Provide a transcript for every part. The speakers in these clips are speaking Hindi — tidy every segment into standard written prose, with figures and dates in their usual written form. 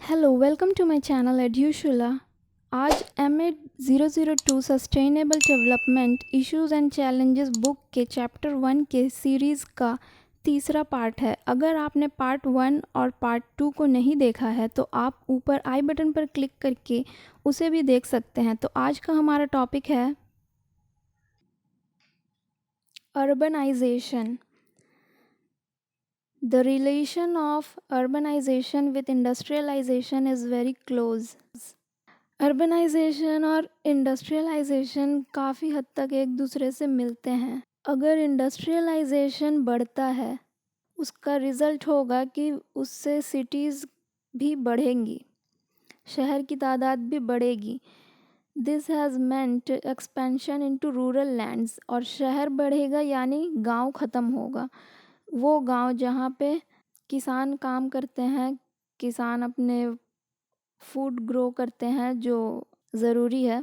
Hello welcome to my channel एड्यूशुला। आज MEd 002 sustainable development issues and challenges book के चैप्टर 1 के सीरीज़ का तीसरा पार्ट है। अगर आपने पार्ट 1 और पार्ट 2 को नहीं देखा है तो आप ऊपर आई बटन पर क्लिक करके उसे भी देख सकते हैं। तो आज का हमारा टॉपिक है urbanization. The relation of urbanization with industrialization is very close. Urbanization और इंडस्ट्रियलाइजेशन काफ़ी हद तक एक दूसरे से मिलते हैं। अगर इंडस्ट्रियलाइजेशन बढ़ता है उसका रिज़ल्ट होगा कि उससे सिटीज़ भी बढ़ेंगी, शहर की तादाद भी बढ़ेगी। This has meant expansion into rural lands. और शहर बढ़ेगा यानी गांव ख़त्म होगा। वो गांव जहाँ पे किसान काम करते हैं, किसान अपने फूड ग्रो करते हैं जो ज़रूरी है,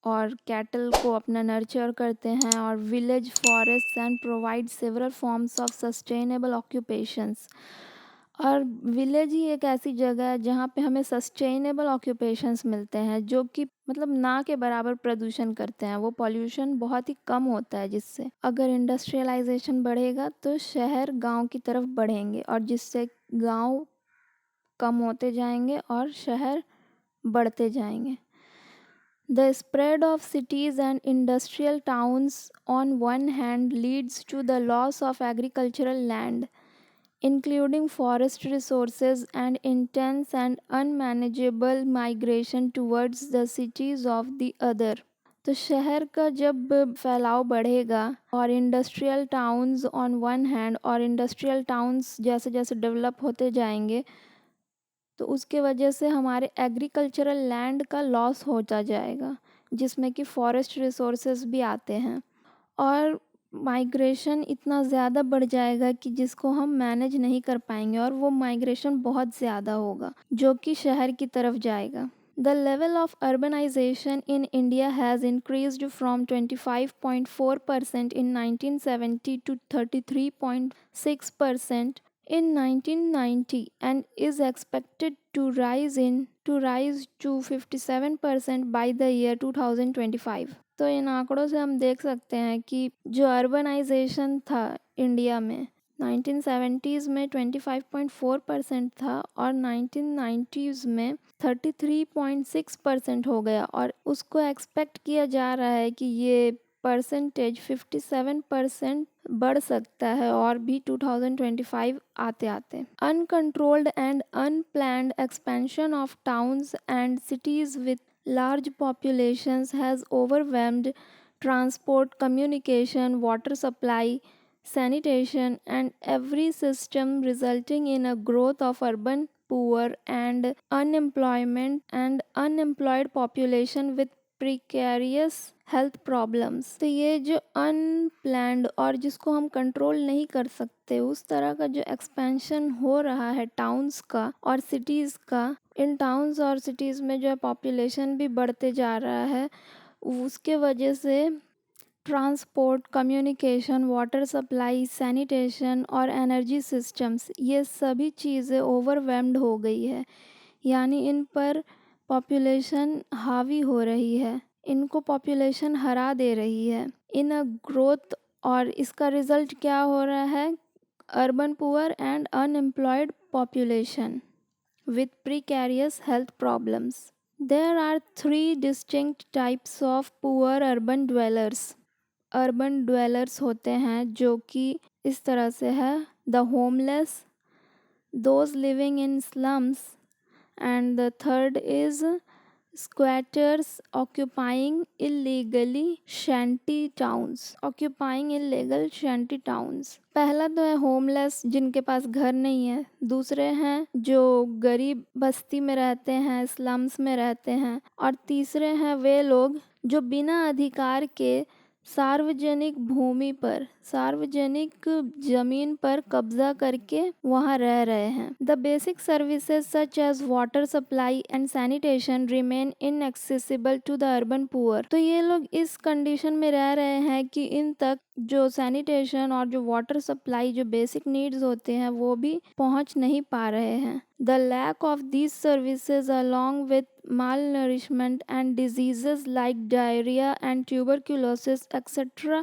और कैटल को अपना नर्चर करते हैं, और village forest and provide several forms of sustainable occupations. और विलेज ही एक ऐसी जगह है जहाँ पे हमें सस्टेनेबल ऑक्यूपेशंस मिलते हैं जो कि मतलब ना के बराबर प्रदूषण करते हैं। वो पॉल्यूशन बहुत ही कम होता है जिससे। अगर इंडस्ट्रियलाइजेशन बढ़ेगा तो शहर गांव की तरफ बढ़ेंगे, और जिससे गांव कम होते जाएंगे और शहर बढ़ते जाएंगे। The spread of cities and industrial towns on one hand leads to the loss of agricultural land, including forest resources, and intense and unmanageable migration towards the cities of the other. तो शहर का जब फैलाव बढ़ेगा और industrial towns on one hand, और इंडस्ट्रियल टाउन्स जैसे जैसे डेवलप होते जाएंगे तो उसके वजह से हमारे एग्रीकल्चरल लैंड का लॉस होता जाएगा, जिसमें कि फॉरेस्ट रिसोर्सेज भी आते हैं। और माइग्रेशन इतना ज़्यादा बढ़ जाएगा कि जिसको हम मैनेज नहीं कर पाएंगे, और वो माइग्रेशन बहुत ज़्यादा होगा जो कि शहर की तरफ जाएगा। The level of urbanization in India has increased from 25.4% in 1970 to 33.6% in 1990, and is expected to rise to 57% by the year 2025. तो इन आंकड़ों से हम देख सकते हैं कि जो अर्बनाइजेशन था इंडिया में 1970s में 25.4% था, और 1990s में 33.6% हो गया, और उसको एक्सपेक्ट किया जा रहा है कि ये परसेंटेज 57% बढ़ सकता है और भी 2025 आते आते। Uncontrolled and unplanned expansion of towns and cities with large populations has overwhelmed transport, communication, water supply, sanitation, and every system, resulting in a growth of urban poor and unemployed population with precarious health problems। तो ये जो अनप्लैंड और जिसको हम कंट्रोल नहीं कर सकते उस तरह का जो एक्सपेंशन हो रहा है टाउन्स का और सिटीज़ का, इन टाउन्स और सिटीज़ में जो पॉपुलेशन भी बढ़ते जा रहा है, उसके वजह से transport, communication, water supply, sanitation और एनर्जी सिस्टम्स, ये सभी चीज़ें ओवरवेल्म्ड हो गई है। यानी इन पर पॉपुलेशन हावी हो रही है, इनको पॉपुलेशन हरा दे रही है इन अ ग्रोथ। और इसका रिज़ल्ट क्या हो रहा है? Urban poor and unemployed population with precarious health problems. There are three distinct types of poor urban dwellers. Urban dwellers होते हैं जो कि इस तरह से है: the homeless, those living in slums, and the third is squatters occupying illegally shanty towns. पहला तो है होमलेस, जिनके पास घर नहीं है। दूसरे हैं जो गरीब बस्ती में रहते हैं, स्लम्स में रहते हैं। और तीसरे हैं वे लोग जो बिना अधिकार के सार्वजनिक भूमि पर, सार्वजनिक जमीन पर कब्जा करके वहाँ रह रहे हैं। The basic services such as water supply and sanitation remain inaccessible to the urban poor. तो ये लोग इस कंडीशन में रह रहे हैं कि इन तक जो सैनिटेशन और जो वाटर सप्लाई, जो बेसिक नीड्स होते हैं, वो भी पहुंच नहीं पा रहे हैं। The lack of these services along with malnourishment and diseases like diarrhea and tuberculosis etc.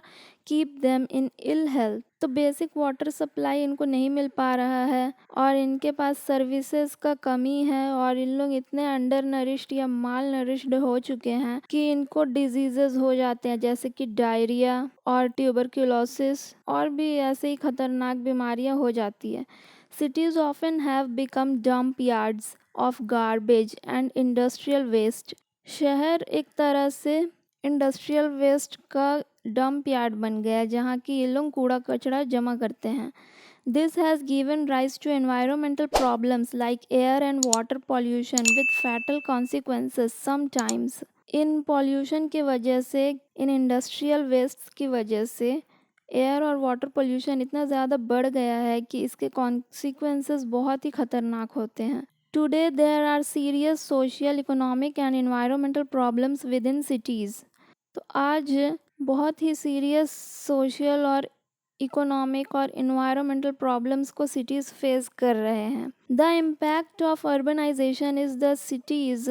keep them in ill health। तो बेसिक वाटर सप्लाई इनको नहीं मिल पा रहा है और इनके पास सर्विसेज का कमी है और इन लोग इतने अंडर नरिश्ड या माल नरिश्ड हो चुके हैं कि इनको डिजीजेस हो जाते हैं, जैसे कि डायरिया और ट्यूबरक्यूलोसिस और भी ऐसे ही खतरनाक बीमारियां हो जाती है। Cities often have become dump yards of garbage and industrial waste। शहर एक तरह से इंडस्ट्रियल वेस्ट का डंप यार्ड बन गया है जहाँ की ये लोग कूड़ा कचरा जमा करते हैं। This has given rise to environmental problems like air and water pollution with fatal consequences sometimes। In pollution की वजह से, इन इंडस्ट्रियल वेस्ट की वजह से एयर और वाटर पोल्यूशन इतना ज़्यादा बढ़ गया है कि इसके कॉन्सिक्वेंसेस बहुत ही खतरनाक होते हैं। Today there are serious social, economic and environmental problems within cities. तो आज बहुत ही सीरियस सोशल और इकोनॉमिक और इन्वायरमेंटल प्रॉब्लम्स को सिटीज़ फेस कर रहे हैं। The impact of urbanization is the cities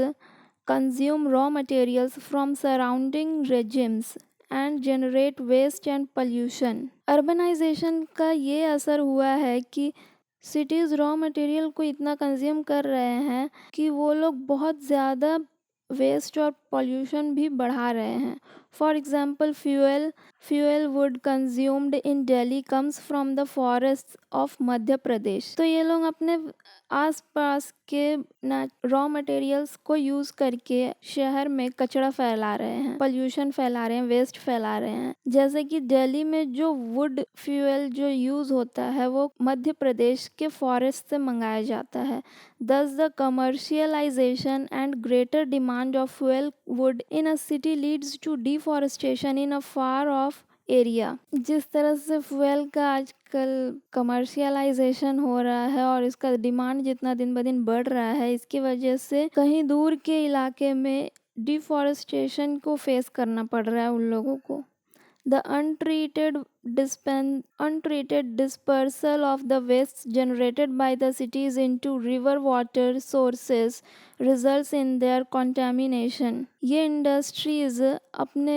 consume raw materials from surrounding regimes and generate waste and pollution। Urbanization का ये असर हुआ है कि सिटीज़ रॉ मटेरियल को इतना कंज्यूम कर रहे हैं कि वो लोग बहुत ज़्यादा वेस्ट और पॉल्यूशन भी बढ़ा रहे हैं। For example fuel wood consumed in Delhi comes from the forest of Madhya Pradesh. तो ये लोग अपने आसपास के रॉ मटेरियल्स को यूज़ करके शहर में कचरा फैला रहे हैं, पोल्यूशन फैला रहे हैं, वेस्ट फैला रहे हैं। जैसे कि दिल्ली में जो वुड फ्यूल जो यूज़ होता है वो मध्य प्रदेश के फॉरेस्ट से मंगाया जाता है। Thus the commercialization and greater demand of fuel wood in a city leads to deforestation in a far off area. जिस तरह से फ्यूल का आजकल कमर्शियलाइजेशन हो रहा है और इसका डिमांड जितना दिन ब दिन बढ़ रहा है, इसकी वजह से कहीं दूर के इलाके में डिफॉरेस्टेशन को फेस करना पड़ रहा है उन लोगों को। The untreated dispersal of the waste generated by the cities into river water sources results in their contamination। ये इंडस्ट्रीज अपने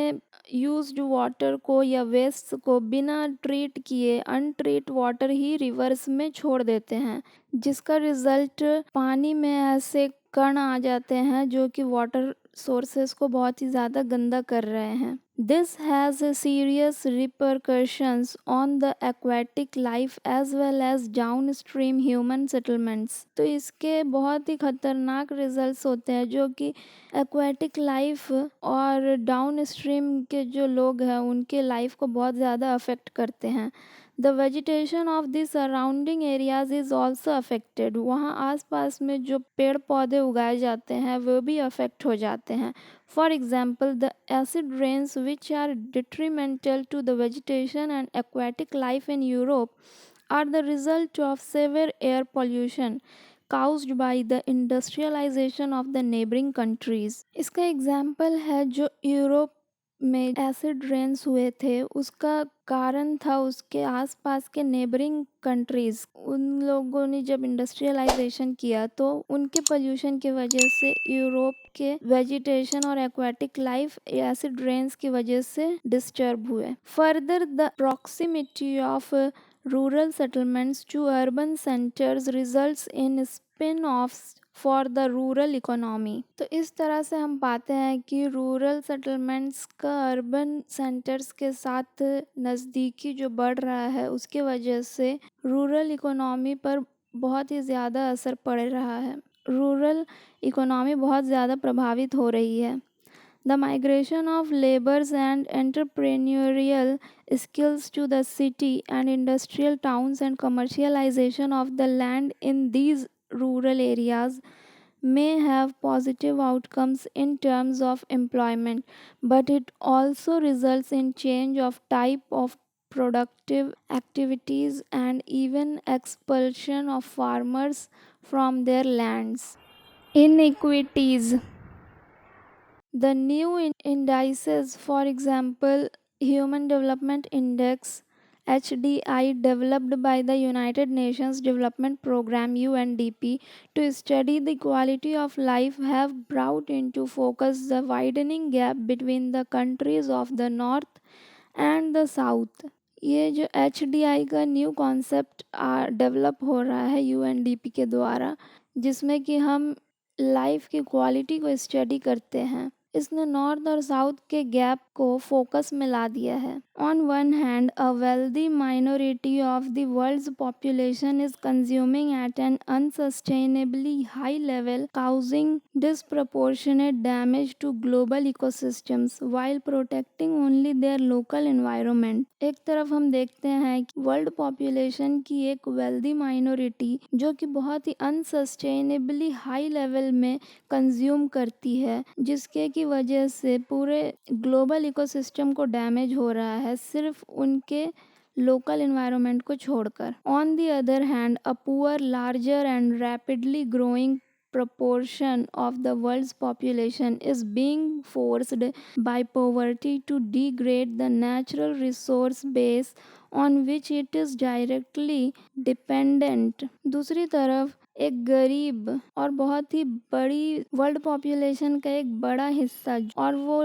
यूज्ड वाटर को या वेस्ट को बिना ट्रीट किए अनट्रीट वाटर ही रिवर्स में छोड़ देते हैं, जिसका रिजल्ट पानी में ऐसे कण आ जाते हैं जो कि वाटर सोर्सेस को बहुत ही ज़्यादा गंदा कर रहे हैं। This has a serious repercussions on the aquatic life as well as downstream human settlements। तो इसके बहुत ही खतरनाक रिजल्ट्स होते हैं जो कि एक्वाटिक लाइफ और डाउनस्ट्रीम के जो लोग हैं उनके लाइफ को बहुत ज़्यादा अफेक्ट करते हैं। The vegetation of the surrounding areas is also affected. वहाँ आसपास में जो पेड़ पौधे उगाए जाते हैं वो भी अफेक्ट हो जाते हैं। For example the acid rains which are detrimental to the vegetation and aquatic life in Europe are the result of severe air pollution caused by the industrialization of the neighboring countries। इसका एग्जाम्पल है जो यूरोप में एसिड रेन्स हुए थे, उसका कारण था उसके आसपास के नेबरिंग कंट्रीज़। उन लोगों ने जब इंडस्ट्रियलाइजेशन किया तो उनके पोल्यूशन की वजह से यूरोप के वेजिटेशन और एक्वाटिक लाइफ एसिड रेन्स की वजह से डिस्टर्ब हुए। Further the proximity of rural settlements to urban centers results in spin-offs for the rural economy. तो इस तरह से हम पाते हैं कि रूरल सेटलमेंट्स का अर्बन सेंटर्स के साथ नज़दीकी जो बढ़ रहा है उसके वजह से रूरल इकोनॉमी पर बहुत ही ज़्यादा असर पड़ रहा है। रूरल इकोनॉमी बहुत ज़्यादा प्रभावित हो रही है। The migration of laborers and entrepreneurial skills to the city and industrial towns and commercialization of the land in these rural areas may have positive outcomes in terms of employment, but it also results in change of type of productive activities and even expulsion of farmers from their lands। Inequities। The new indices, for example, Human Development Index HDI, developed by the United Nations Development Programme UNDP to study the quality of life, have brought into focus the widening gap between the countries of the North and the south. ये जो एच डी आई का न्यू कॉन्सेप्ट डेवलप हो रहा है यूएनडीपी के द्वारा, जिसमें कि हम लाइफ की क्वालिटी को स्टडी करते हैं, इसने नॉर्थ और साउथ के गैप को फोकस में ला दिया है। On one hand, a wealthy minority of the world's population is consuming at an unsustainably high level, causing disproportionate damage to global ecosystems while protecting only their local environment। एक तरफ हम देखते हैं कि वर्ल्ड पॉपुलेशन की एक वेल्दी माइनॉरिटी जो कि बहुत ही अनसस्टेनेबली हाई लेवल में कंज्यूम करती है, जिसके की वजह से पूरे ग्लोबल इकोसिस्टम को डैमेज हो रहा है, सिर्फ उनके लोकल एनवायरनमेंट को छोड़कर। On the other hand, a poor larger and rapidly growing proportion of the world's population is being forced by poverty to degrade the natural resource base on which it is directly dependent। दूसरी तरफ एक गरीब और बहुत ही बड़ी वर्ल्ड पॉपुलेशन का एक बड़ा हिस्सा, और वो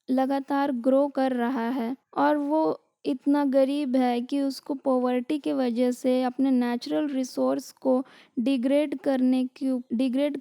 लगातार ग्रो कर रहा है, और वो इतना गरीब है कि उसको पॉवर्टी के वजह से अपने नेचुरल रिसोर्स को डिग्रेड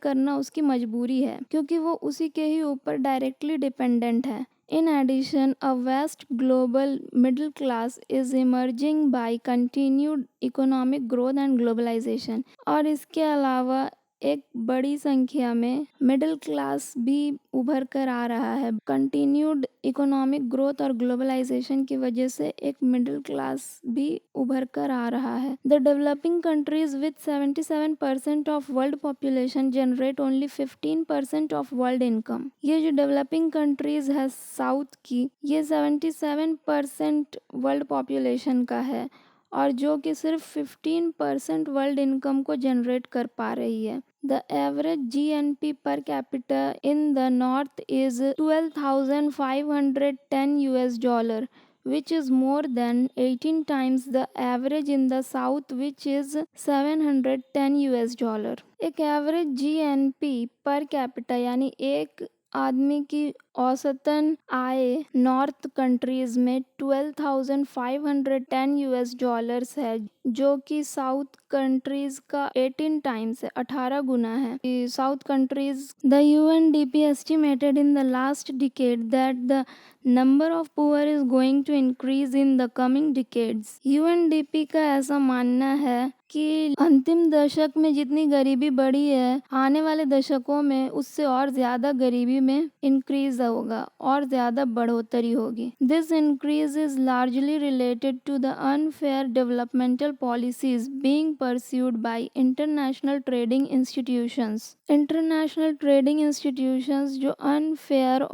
करना उसकी मजबूरी है, क्योंकि वो उसी के ही ऊपर डायरेक्टली डिपेंडेंट है। In addition, a vast global middle class is emerging by continued economic growth and globalization। और इसके अलावा एक बड़ी संख्या में मिडिल क्लास भी उभर कर आ रहा है। कंटिन्यूड इकोनॉमिक ग्रोथ और ग्लोबलाइजेशन की वजह से एक मिडिल क्लास भी उभर कर आ रहा है। The developing countries with 77% of world population generate only 15% of world income. ये जो डेवलपिंग कंट्रीज है साउथ की, ये 77% वर्ल्ड पॉपुलेशन का है, और जो कि सिर्फ 15% वर्ल्ड इनकम को जनरेट कर पा रही है। The average GNP per capita in the north is $12,510, which is more than 18 times the average in the south, which is $710। एक एवरेज GNP पर कैपिटा यानी एक आदमी की औसतन आय नॉर्थ कंट्रीज में $12,510 है, जो कि साउथ कंट्रीज का 18 टाइम्स है, 18 गुना है। South countries, the UNDP estimated in the last decade that the number of poor is going to increase in the coming decades. UNDP का ऐसा मानना है कि अंतिम दशक में जितनी गरीबी बढ़ी है, आने वाले दशकों में उससे और ज़्यादा गरीबी में इंक्रीज होगा और ज़्यादा बढ़ोतरी होगी। This increase is largely related to the unfair developmental policies being pursued by international trading institutions. International trading institutions जो अनफेयर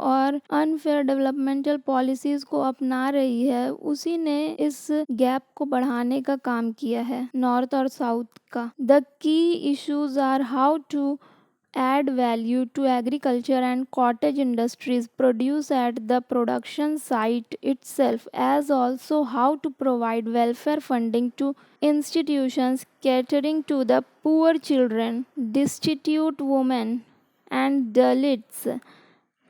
डेवलपमेंटल पॉलिसीज को अपना रही है, उसी ने इस गैप को बढ़ाने का काम किया है नॉर्थ और साउथ का। The key issues are how to add value to agriculture and cottage industries produce at the production site itself, as also how to provide welfare funding to institutions catering to the poor children, destitute women and Dalits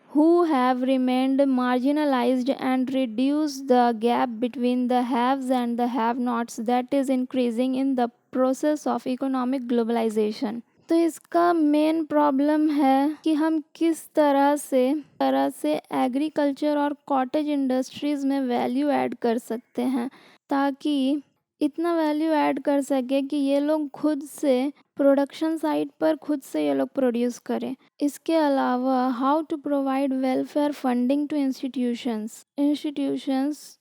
who have remained marginalized, and reduce the gap between the haves and the have-nots that is increasing in the process of economic globalization। तो इसका मेन प्रॉब्लम है कि हम किस तरह से एग्रीकल्चर और कॉटेज इंडस्ट्रीज़ में वैल्यू ऐड कर सकते हैं, ताकि इतना वैल्यू ऐड कर सके कि ये लोग खुद से प्रोडक्शन साइट पर खुद से ये लोग प्रोड्यूस करें। इसके अलावा how to provide welfare funding to institutions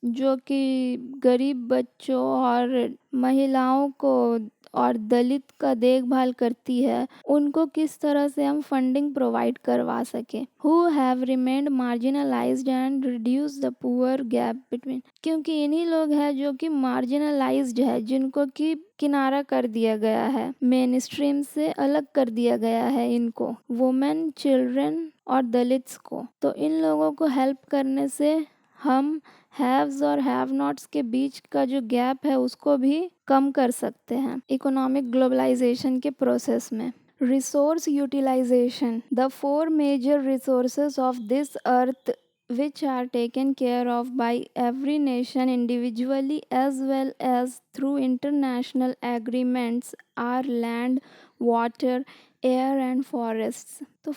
जो कि गरीब बच्चों और महिलाओं को और दलित का देखभाल करती है, उनको किस तरह से हम फंडिंग प्रोवाइड करवा सके। Who have remained marginalised and reduce the poor gap between, क्योंकि इन्हीं लोग हैं जो कि मार्जिनलाइज्ड है, जिनको कि किनारा कर दिया गया है, मेन स्ट्रीम से अलग कर दिया गया है इनको, वुमेन, चिल्ड्रन और दलित्स को। तो इन लोगों को हेल्प करने से हम हैव्स और हैव नॉट्स के बीच का जो गैप है उसको भी कम कर सकते हैं इकोनॉमिक ग्लोबलाइजेशन के प्रोसेस में। Resource utilization, the four major resources of this earth which are taken care of by every nation individually as well as through international agreements are land, water, air and forests। तो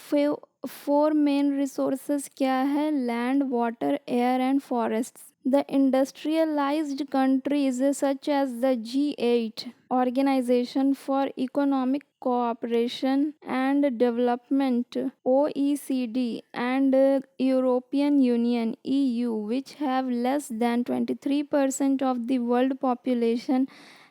फोर मेन रिसोर्सेज क्या है? Land, water, air and forests. The industrialized countries such as the G8 Organization for Economic Cooperation and Development OECD and European Union EU, which have less than 23% of the world population,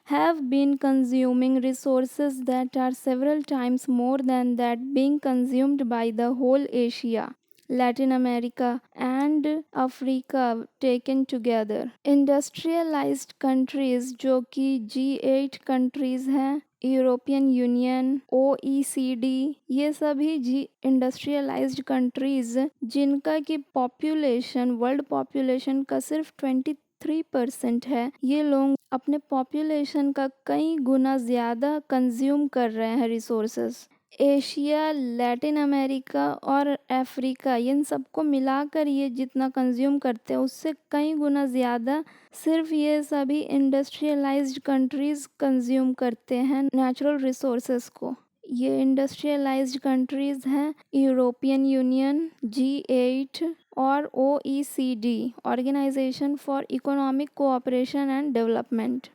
have been consuming resources that are several times more than that being consumed by the whole Asia, Latin America and Africa taken together। Industrialised countries जो कि G8 कंट्रीज हैं, यूरोपियन यूनियन, OECD, ये सभी इंडस्ट्रियलाइज्ड कंट्रीज जिनका कि पॉपुलेशन, वर्ल्ड पॉपुलेशन का सिर्फ 23% है, ये लोग अपने पॉपुलेशन का कई गुना ज़्यादा कंज्यूम कर रहे हैं रिसोर्सेज। एशिया, लैटिन अमेरिका और अफ्रीका, इन सबको मिलाकर ये जितना कंज्यूम करते हैं उससे कई गुना ज़्यादा सिर्फ ये सभी इंडस्ट्रियलाइज्ड कंट्रीज़ कंज्यूम करते हैं नेचुरल रिसोर्सेज को। ये इंडस्ट्रियलाइज्ड कंट्रीज़ हैं यूरोपियन यूनियन, G8 और OECD, organization for economic cooperation and development.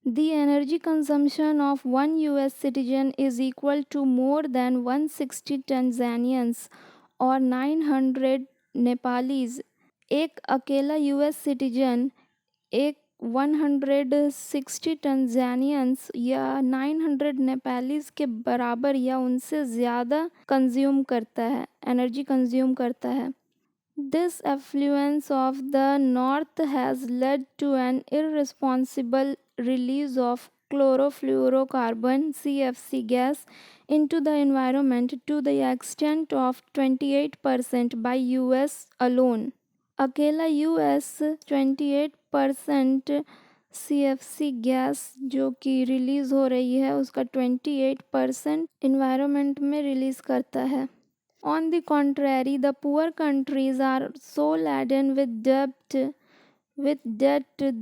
The energy consumption of one US citizen is equal to more than 160 Tanzanians or 900 Nepalis। एक अकेला यूएस सिटीजन एक 160 टंजानियंस या 900 नेपालीज के बराबर या उनसे ज़्यादा कंज्यूम करता है, एनर्जी कंज्यूम करता है। This affluence of the north has led to an irresponsible release of chlorofluorocarbon (CFC) gas into the environment to the extent of 28% by US alone। अकेला US 28% CFC गैस जो कि रिलीज़ हो रही है उसका 28% इन्वायरमेंट में रिलीज़ करता है। On the contrary, the poor countries are so laden with debt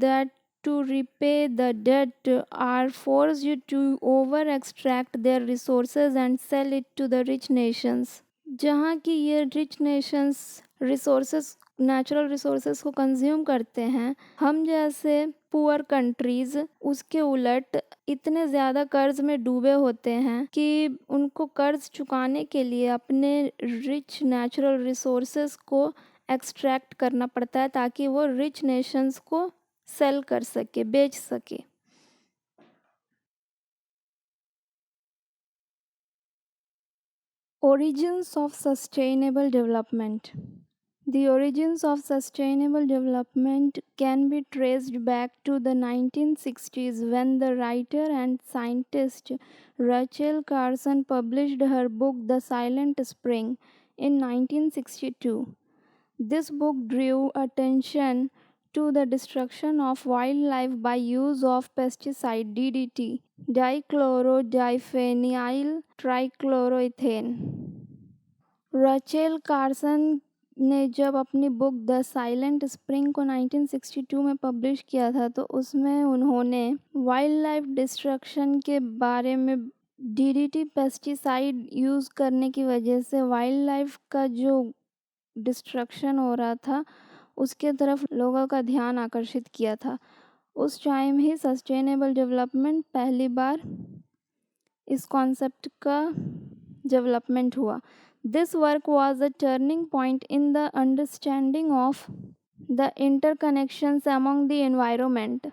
that to repay the debt are forced to over extract their resources and sell it to the rich nations। जहाँ की ये rich Nations resources, natural resources को कंज्यूम करते हैं, हम जैसे पुअर कंट्रीज़ उसके उलट इतने ज़्यादा कर्ज में डूबे होते हैं कि उनको कर्ज चुकाने के लिए अपने रिच नेचुरल रिसोर्सेस को एक्सट्रैक्ट करना पड़ता है ताकि वो रिच नेशंस को सेल कर सके, बेच सके। Origins of sustainable development। The origins of sustainable development can be traced back to the 1960s when the writer and scientist Rachel Carson published her book The Silent Spring in 1962। This book drew attention to the destruction of wildlife by use of pesticide DDT, dichlorodiphenilyl trichloroethane। Rachel Carson ने जब अपनी बुक द साइलेंट स्प्रिंग को 1962 में पब्लिश किया था तो उसमें उन्होंने वाइल्ड लाइफ डिस्ट्रक्शन के बारे में डीडीटी पेस्टिसाइड यूज़ करने की वजह से वाइल्ड लाइफ का जो डिस्ट्रक्शन हो रहा था उसके तरफ लोगों का ध्यान आकर्षित किया था। उस टाइम ही सस्टेनेबल डेवलपमेंट पहली बार इस कॉन्सेप्ट का डेवलपमेंट हुआ। This work was a turning point in the understanding of the interconnections among the environment,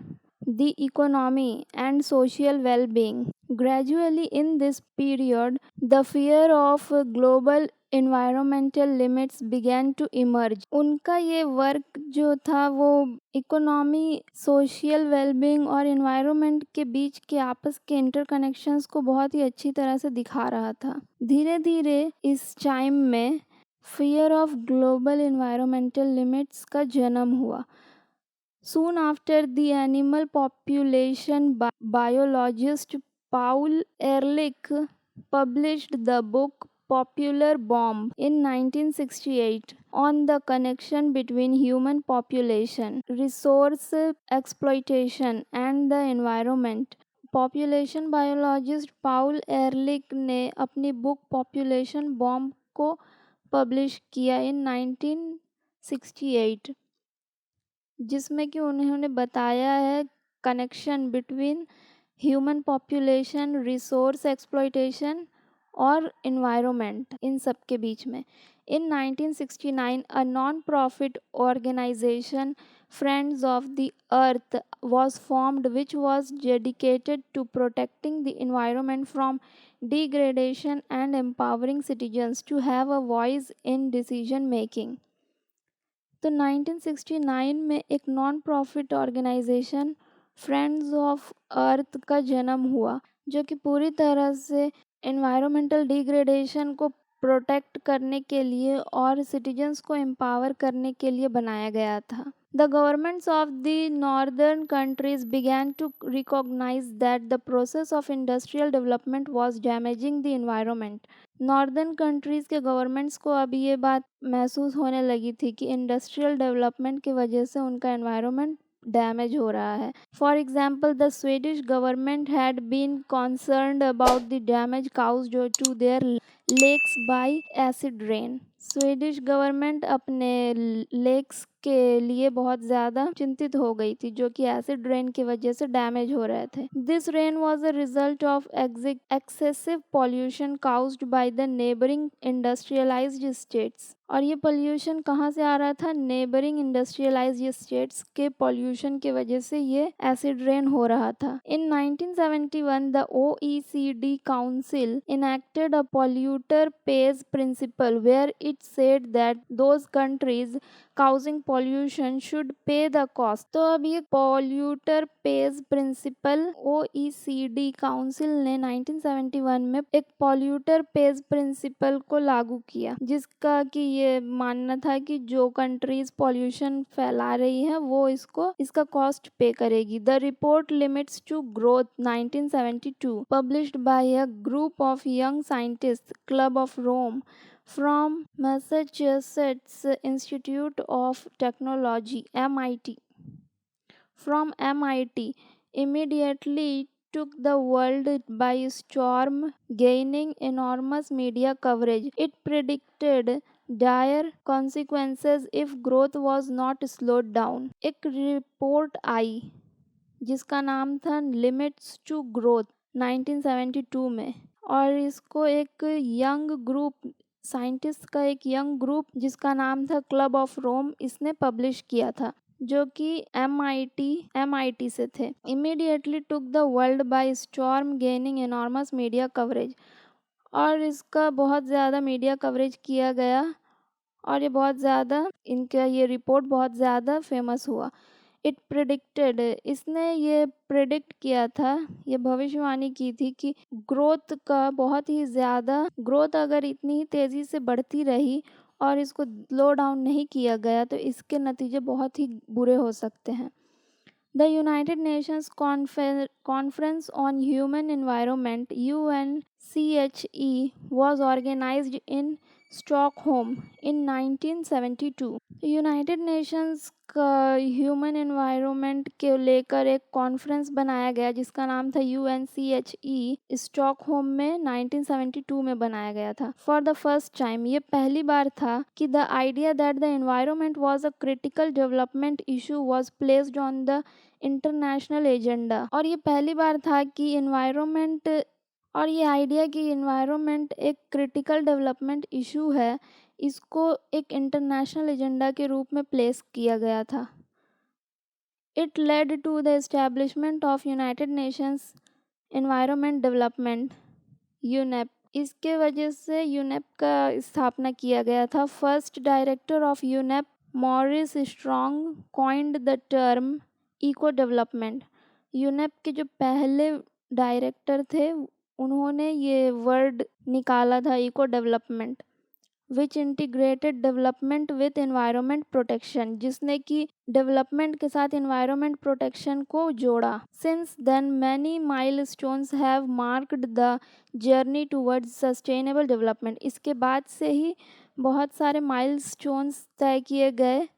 the economy, and social well-being। Gradually in this period, the fear of global environmental limits began to emerge। उनका ये वर्क जो था वो इकोनॉमी, सोशल वेलबींग और इन्वायरमेंट के बीच के आपस के इंटरकनेक्शंस को बहुत ही अच्छी तरह से दिखा रहा था। धीरे धीरे इस टाइम में fear of global environmental limits का जन्म हुआ। Soon after the animal population, biologist Paul Ehrlich published the book Popular Bomb in 1968 on the connection between human population, resource exploitation, and the environment. Population biologist Paul Ehrlich ने अपनी बुक पॉपुलेशन बॉम्ब को पब्लिश किया इन 1968, जिसमें कि उन्होंने बताया है connection between human population, resource exploitation और इन्वायरमेंट, इन सब के बीच में। In 1969 a non profit organisation friends of the earth was formed, which was dedicated to protecting the environment from degradation and empowering citizens to have a voice in decision making। तो 1969 में एक non profit organisation friends of earth का जन्म हुआ, जो कि पूरी तरह से एनवायरमेंटल डिग्रेडेशन को प्रोटेक्ट करने के लिए और सिटीजन्स को एम्पावर करने के लिए बनाया गया था। The governments of the northern countries began to recognize that the process of industrial development was damaging the environment। Northern countries के गवर्नमेंट्स को अब ये बात महसूस होने लगी थी कि इंडस्ट्रियल डेवलपमेंट की वजह से उनका एनवायरनमेंट डैमेज हो रहा है। For example, the Swedish government had been concerned about the damage caused to their lakes by acid rain. Swedish government अपने लेक्स के लिए बहुत ज़्यादा चिंतित हो गई थी, जो कि एसिड रेन की वजह से डैमेज हो रहे थे। This rain was a result of excessive pollution caused by the neighbouring industrialised states. और ये पोल्यूशन कहाँ से आ रहा था? नेबरिंग इंडस्ट्रियलाइज्ड स्टेट्स के पोल्यूशन की वजह से ये एसिड रेन हो रहा था। इन 1971 the OECD council enacted a polluter pays principle, where it said that those countries causing pollution should pay the cost। तो अब ये polluter pays principle OECD council ने 1971 में एक polluter pays principle को लागू किया, जिसका कि ये मानना था कि जो कंट्रीज पॉल्यूशन फैला रही है वो इसका कॉस्ट पे करेगी। The report limits to growth 1972 published by a group of young scientist club of Rome from Massachusetts Institute of Technology MIT immediately took the world by storm, gaining enormous media coverage। It predicted dire consequences if growth was not slowed down। एक रिपोर्ट आई जिसका नाम था लिमिट्स टू ग्रोथ 1972 में, और इसको एक यंग ग्रुप साइंटिस्ट का एक यंग ग्रुप जिसका नाम था क्लब ऑफ रोम, इसने पब्लिश किया था, जो कि MIT से थे। Immediately took the world by storm, gaining enormous media coverage. और इसका बहुत ज़्यादा मीडिया कवरेज किया गया और ये बहुत ज़्यादा इनका ये रिपोर्ट बहुत ज़्यादा फेमस हुआ। इट प्रिडिक्टेड, इसने ये प्रिडिक्ट किया था, ये भविष्यवाणी की थी कि ग्रोथ का बहुत ही ज़्यादा ग्रोथ अगर इतनी ही तेज़ी से बढ़ती रही और इसको स्लो डाउन नहीं किया गया तो इसके नतीजे बहुत ही बुरे हो सकते हैं। The United Nations conference on human environment UNCHE was organized in Stockholm in 1972। United Nations का ह्यूमन एनवायरनमेंट के लेकर एक कॉन्फ्रेंस बनाया गया जिसका नाम था UNCHE, स्टॉकहोम में 1972 में बनाया गया था। फॉर द फर्स्ट टाइम, ये पहली बार था कि the idea that the environment was a critical development issue was placed on the international agenda. और ये पहली बार था कि ये आइडिया कि इन्वायरमेंट एक क्रिटिकल डेवलपमेंट इशू है, इसको एक इंटरनेशनल एजेंडा के रूप में प्लेस किया गया था। It led to the establishment of United Nations environment development UNEP. इसके वजह से यूनेप का स्थापना किया गया था। First director of UNEP Maurice Strong coined the term eco development. UNEP के जो पहले डायरेक्टर थे उन्होंने ये वर्ड निकाला था eco development. Which integrated development with environment protection, जिसने कि डेवलपमेंट के साथ एनवायरनमेंट प्रोटेक्शन को जोड़ा। Since then many milestones have marked the journey towards sustainable development, इसके बाद से ही बहुत सारे माइलस्टोन्स तय किए गए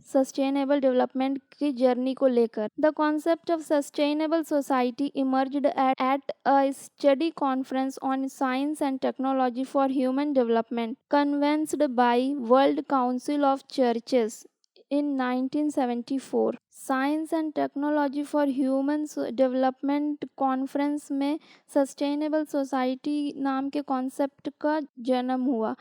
सस्टेनेबल डेवलपमेंट की जर्नी को लेकर। The concept of sustainable society emerged at a study conference on science and technology for human development convened by World Council of Churches in 1974। Science and technology for human development conference में सस्टेनेबल सोसाइटी नाम के कॉन्सेप्ट का जन्म हुआ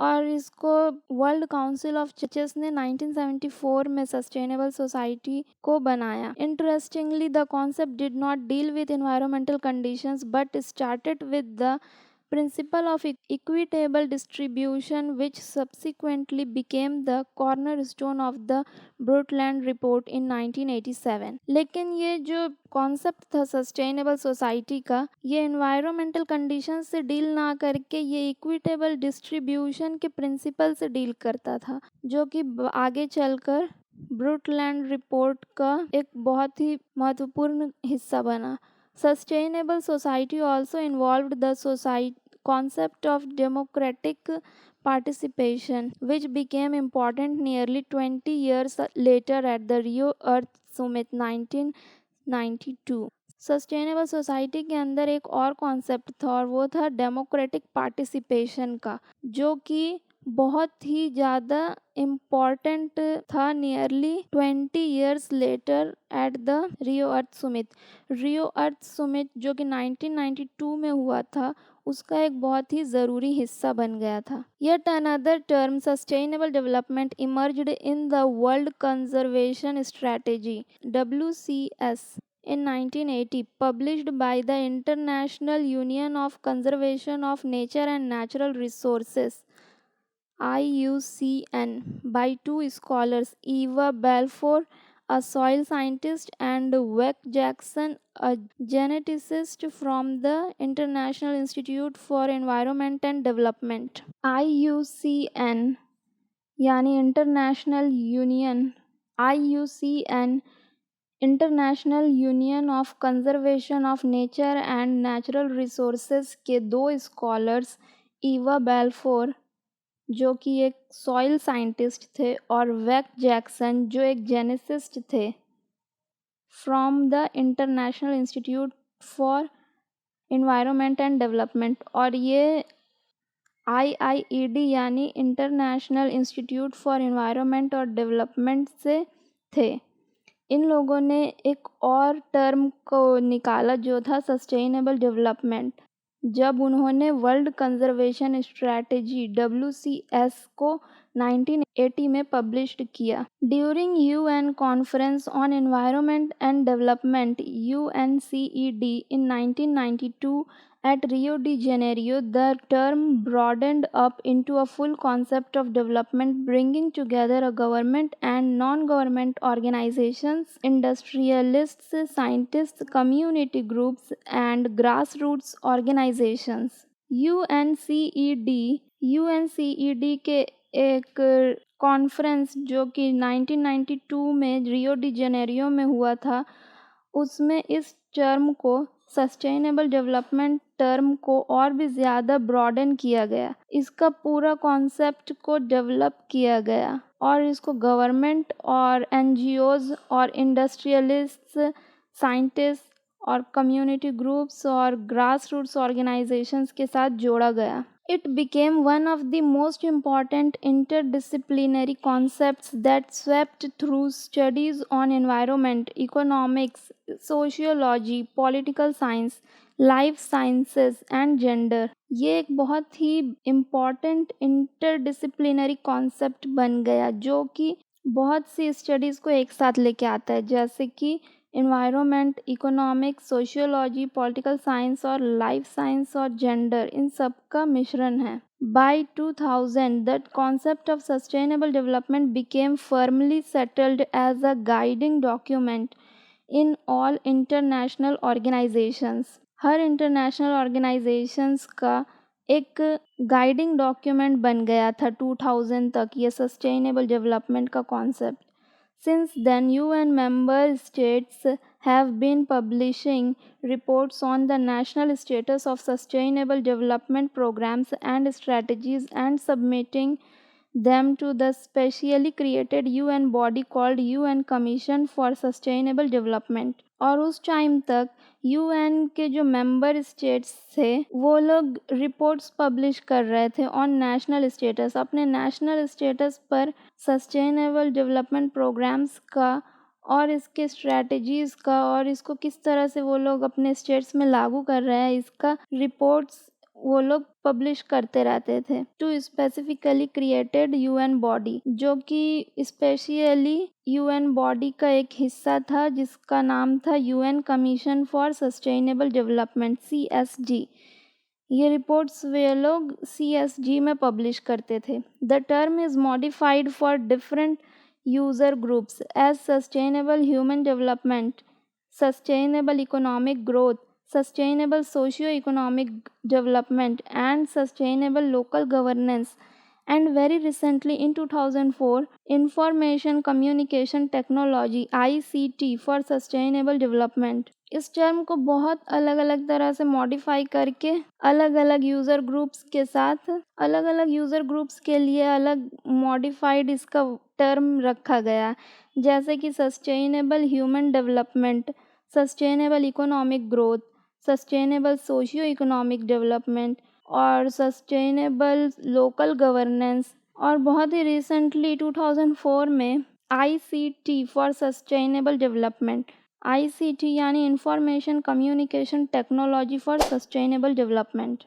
और इसको वर्ल्ड काउंसिल ऑफ चर्चेस ने 1974 में सस्टेनेबल सोसाइटी को बनाया। Interestingly the concept did not deal with environmental conditions but started with the principle of equitable distribution, which subsequently became the cornerstone of the Brundtland Report in 1987। लेकिन ये जो कॉन्सेप्ट था सस्टेनेबल सोसाइटी का, ये एनवायरमेंटल कंडीशन से डील ना करके ये इक्विटेबल डिस्ट्रीब्यूशन के प्रिंसिपल से डील करता था, जो कि आगे चलकर ब्रुटलैंड रिपोर्ट का एक बहुत ही महत्वपूर्ण हिस्सा बना। Sustainable society also involved the concept of democratic participation, which became important nearly 20 years later at the Rio Earth Summit 1992। Sustainable society के अंदर एक और कॉन्सेप्ट था और वो था डेमोक्रेटिक पार्टिसिपेशन का, जो कि बहुत ही ज़्यादा इम्पॉर्टेंट था nearly 20 years later at the Rio Earth Summit. Rio Earth Summit जो कि 1992 में हुआ था, उसका एक बहुत ही ज़रूरी हिस्सा बन गया था। Yet another term, sustainable development, emerged in the World Conservation Strategy (WCS) in 1980, published by the International Union of Conservation of Nature and Natural Resources IUCN by two scholars, Eva Balfour, a soil scientist, and Wek Jackson, a geneticist from the International Institute for Environment and Development। IUCN यानी IUCN international union of conservation of nature and natural resources के दो स्कॉलर्स, ईवा बेल्फोर जो कि एक सॉइल साइंटिस्ट थे और वेक जैक्सन जो एक जेनेसिस्ट थे, from the international institute for environment and development, और ये IIED यानी इंटरनेशनल इंस्टीट्यूट फॉर एनवायरनमेंट और डेवलपमेंट से थे। इन लोगों ने एक और टर्म को निकाला जो था सस्टेनेबल डेवलपमेंट, जब उन्होंने वर्ल्ड कंजर्वेशन स्ट्रैटेजी WCS को 1980 में पब्लिश्ड किया। During UN conference on environment and development UNCED in 1992 at Rio de Janeiro, the term broadened up into a full concept of development, bringing together a government and non-government organizations, industrialists, scientists, community groups, and grassroots organizations। UNCED के एक कॉन्फ्रेंस जो कि 1992 में रियो डी जेनेरियो में हुआ था, उसमें इस टर्म को सस्टेनेबल डेवलपमेंट टर्म को और भी ज़्यादा ब्रॉडन किया गया, इसका पूरा कॉन्सेप्ट को डेवलप किया गया और इसको गवर्नमेंट और NGOs और इंडस्ट्रियलिस्ट्स, साइंटिस्ट और कम्युनिटी ग्रुप्स और ग्रास रूट्स ऑर्गेनाइजेशंस के साथ जोड़ा गया। It became one of the most important interdisciplinary concepts that swept through studies on environment, economics, sociology, political science, life sciences and gender। ये एक बहुत ही important interdisciplinary concept बन गया जो कि बहुत सी स्टडीज़ को एक साथ लेके आता है, जैसे कि environment, economics, sociology, political science और लाइफ साइंस और जेंडर, इन सब का मिश्रण है। By 2000, the concept of sustainable development became firmly settled as a guiding document in all international organizations। Her international organisations का एक गाइडिंग डॉक्यूमेंट बन गया था 2000 तक ये सस्टेनेबल डेवलपमेंट का concept. Since then, UN member states have been publishing reports on the national status of sustainable development programs and strategies and submitting them to the specially created UN body called UN Commission for Sustainable Development. और उस टाइम तक यूएन के जो मेंबर स्टेट्स थे वो लोग रिपोर्ट्स पब्लिश कर रहे थे ऑन नेशनल स्टेटस, अपने नेशनल स्टेटस पर सस्टेनेबल डेवलपमेंट प्रोग्राम्स का और इसके स्ट्रैटेजीज़ का और इसको किस तरह से वो लोग अपने स्टेट्स में लागू कर रहे हैं इसका रिपोर्ट्स वो लोग पब्लिश करते रहते थे to specifically created UN body, जो कि स्पेशली यूएन बॉडी का एक हिस्सा था जिसका नाम था UN commission for sustainable development CSG. ये रिपोर्ट्स वे लोग CSG में पब्लिश करते थे. The term is modified for different user groups as sustainable human development, sustainable economic growth, sustainable socio-economic development and sustainable local governance, and very recently in 2004 information communication technology ICT for sustainable development. इस टर्म को बहुत अलग अलग तरह से मॉडिफाई करके अलग अलग यूज़र ग्रुप्स के साथ अलग अलग यूज़र ग्रुप्स के लिए अलग मॉडिफाइड इसका टर्म रखा गया, जैसे कि sustainable human development, sustainable economic growth, sustainable socio economic development और सस्टेनेबल लोकल गवर्नेंस. और बहुत ही रिसेंटली 2004 में ICT for sustainable development, ICT यानी information communication technology for sustainable development.